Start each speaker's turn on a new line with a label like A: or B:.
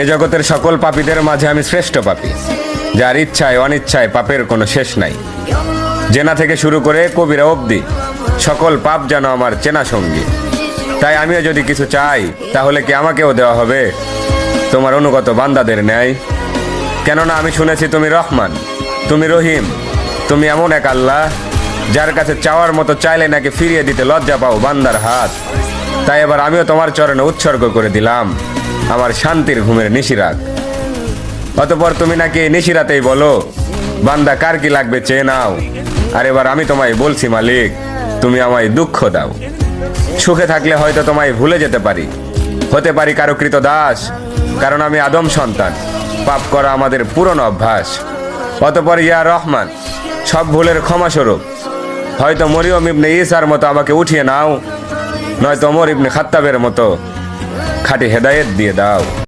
A: এ জগতের সকল পাপীদের মাঝে আমি শ্রেষ্ঠ পাপী, যার ইচ্ছায় অনিচ্ছায় পাপের কোনো শেষ নাই। জেনা থেকে শুরু করে কবিরা অবধি সকল পাপ যেন আমার চেনা সঙ্গী। তাই আমিও যদি কিছু চাই, তাহলে কি আমাকেও দেওয়া হবে তোমার অনুগত বান্দাদের ন্যায়? কেননা আমি শুনেছি তুমি রহমান, তুমি রহিম, তুমি এমন এক আল্লাহ যার কাছে চাওয়ার মতো চাইলে নাকি ফিরিয়ে দিতে লজ্জা পাও বান্দার হাত। তাই এবার আমিও তোমার চরণে উৎসর্গ করে দিলাম আমার শান্তির ঘুমের নিশিরাত। অতঃপর তুমি নাকি নিশিরাতেই বলো বান্দা কার কি লাগবে চেয়ে নাও। আর এবার আমি তোমায় বলছি মালিক, তুমি আমায় দুঃখ দাও। সুখে থাকলে হয়তো তোমায় ভুলে যেতে পারি, হতে পারি কারো কৃত দাস, কারণ আমি আদম সন্তান, পাপ করা আমাদের পুরনো অভ্যাস। অতঃপর ইয়া রহমান, সব ভুলের ক্ষমাস্বরূপ হয়তো মরিয়ম ইবনে ঈসার মতো আমাকে উঠিয়ে নাও, নয়তো ওমর ইবনে খাত্তাবের মতো খাঁটি হেদায়েত দিয়ে দাও।